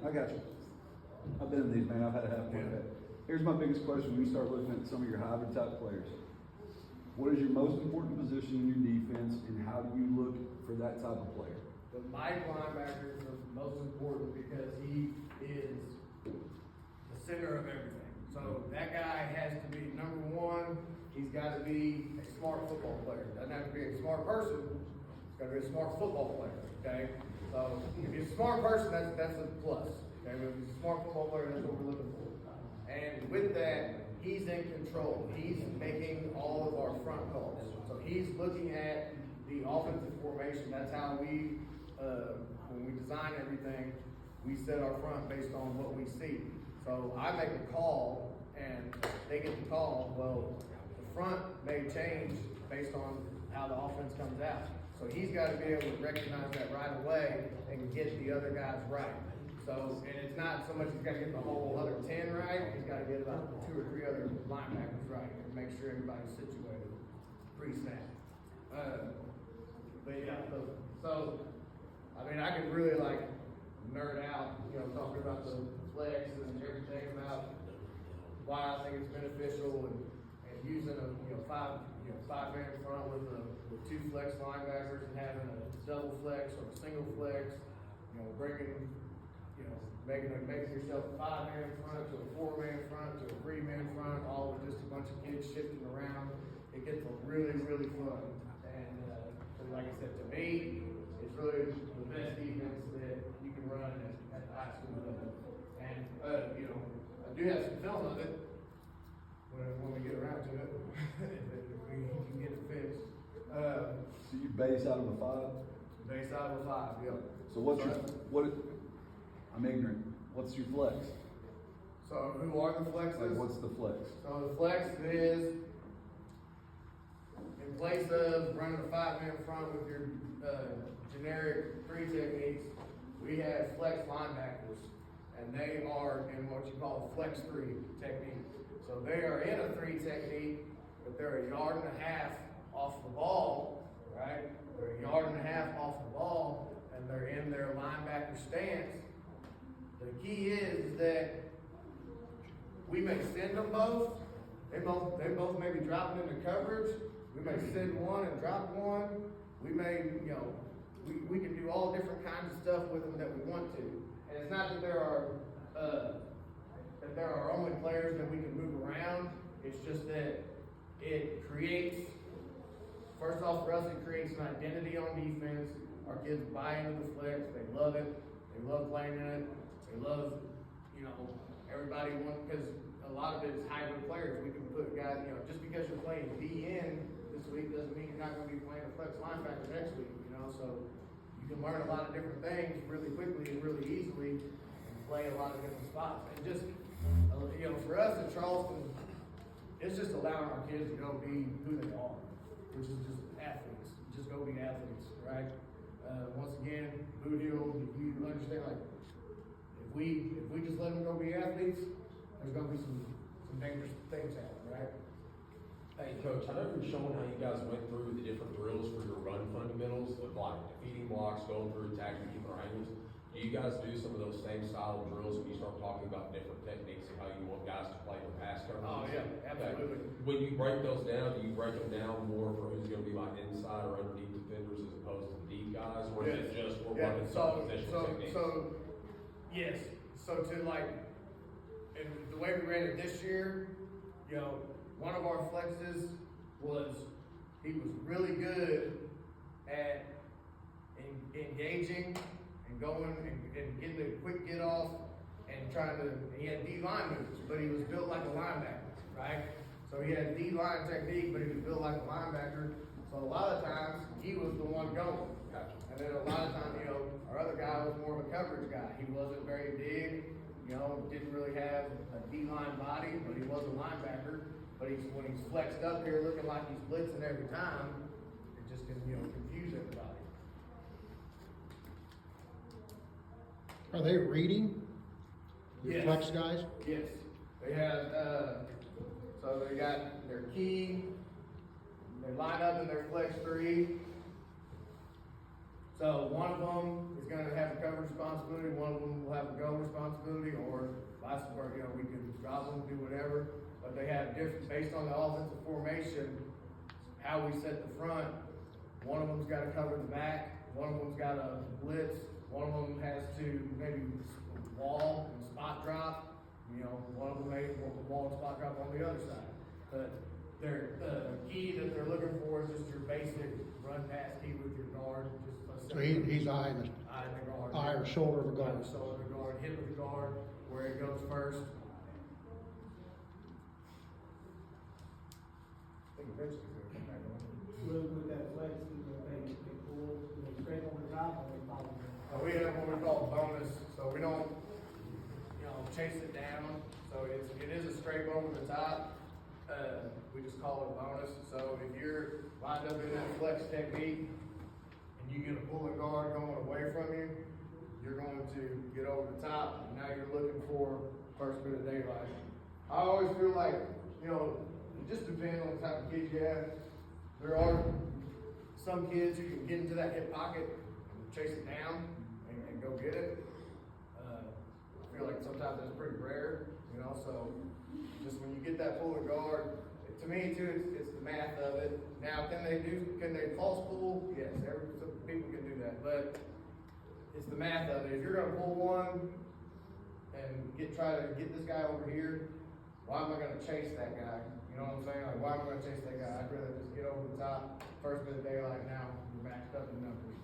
I got you. I've been in these, man. I've had a half point that. Here's my biggest question when you start looking at some of your hybrid type players. What is your most important position in your defense, and how do you look for that type of player? The Mike linebacker is the most important because he is the center of everything. So that guy has to be number one. He's got to be a smart football player. Doesn't have to be a smart person. He's got to be a smart football player. Okay. So if he's a smart person, that's a plus. Okay. But if he's a smart football player, that's what we're looking for. And with that, he's in control. He's making all of our front calls. So he's looking at the offensive formation. That's how we, when we design everything, we set our front based on what we see. So I make a call, and they get the call. Well, the front may change based on how the offense comes out. So he's got to be able to recognize that right away and get the other guys right. So, and it's not so much he's got to get the whole other 10 right, he's got to get about 2 or 3 other linebackers right and make sure everybody's situated pre-snap. But yeah, so, I mean, I could really like nerd out, you know, talking about the flex and everything about why I think it's beneficial and using a, five man front with 2 flex linebackers and having a double flex or a single flex, bringing, making yourself a 5-man front to a 4-man front to a 3-man front, all with just a bunch of kids shifting around. It gets really, really fun. And like I said, to me, it's really the best defense that you can run at the high school level. And I do have some film of it when we get around to it, if we can get it fixed. So you base out of a 5? Base out of a 5, yeah. So I'm ignorant. What's your flex? So who are the flexes? Like, what's the flex? So the flex is, in place of running a 5-man front with your generic 3 techniques, we have flex linebackers, and they are in what you call a flex 3 technique. So they are in a 3 technique, but they're 1.5 yards off the ball, right? They're 1.5 yards off the ball, and they're in their linebacker stance. The key is that we may send them both. They both may be dropping into coverage. We may send one and drop one. We may, we can do all different kinds of stuff with them that we want to. And it's not that there are only players that we can move around. It's just that it creates, first off for us, it creates an identity on defense. Our kids buy into the flex. They love it. They love playing in it. They love, everybody because a lot of it is hybrid players. We can put guys, just because you're playing DN this week doesn't mean you're not going to be playing a flex linebacker next week, so you can learn a lot of different things really quickly and really easily and play a lot of different spots. And just, for us in Charleston, it's just allowing our kids to go be who they are, which is just athletes. Just go be athletes, right? Once again, boot heel, if you understand, like, if we just let them go be athletes, there's going to be some dangerous things happen, right? Hey, Coach, I know you're showing how you guys went through the different drills for your run fundamentals of like defeating blocks, going through, attacking, keeping our angles. Do you guys do some of those same style of drills when you start talking about different techniques and how you want guys to play the pass coverage? Oh, yeah, absolutely. Okay. When you break those down, do you break them down more for who's going to be like inside or underneath defenders as opposed to the deep guys? Or is it just we're running some positional techniques? Yes. So to like, and the way we ran it this year, one of our flexes he was really good at engaging and going and getting a quick get off and he had D-line moves, but he was built like a linebacker, right? So he had D-line technique, but he was built like a linebacker. So a lot of times he was the one going. And then a lot of times, our other guy was more of a coverage guy. He wasn't very big, didn't really have a D-line body, but he was a linebacker. But when he's flexed up here looking like he's blitzing every time, it just can, confuse everybody. Are they reading? Your Yes. flex guys? Yes. They have, so they got their key, they line up in their flex 3. So one of them is gonna have a cover responsibility, one of them will have a go responsibility, or vice versa, you know, we can drop them, do whatever. But they have different, based on the offensive formation, how we set the front. One of them's gotta cover the back, one of them's gotta blitz, one of them has to maybe wall and spot drop. You know, one of them may wall and spot drop on the other side. But the key that they're looking for is just your basic run pass key with your guard, just a So he's eyeing the eye of the guard. eye or shoulder of a guard. Shoulder of the guard, hip of the guard, where it goes first. I think eventually it's gonna come back on. With that flex, they pull, straight on the top, or they follow it? We have what we call bonus, so we don't, you know, chase it down. So it is a straight over the top. We just call it a bonus. So if you're lined up in that flex technique and you get a pulling guard going away from you, you're going to get over the top, and now you're looking for first bit of daylight. I always feel like, you know, it just depends on the type of kids you have. There are some kids who can get into that hip pocket and chase it down and go get it. I feel like sometimes that's pretty rare, you know, so just when you get that pulling guard, to me too, it's the math of it. Now, can they false pull? Yes, some people can do that, but it's the math of it. If you're gonna pull one and try to get this guy over here, why am I gonna chase that guy? You know what I'm saying? Like, why am I gonna chase that guy? I'd rather just get over the top, first bit of daylight, now we're backed up in numbers.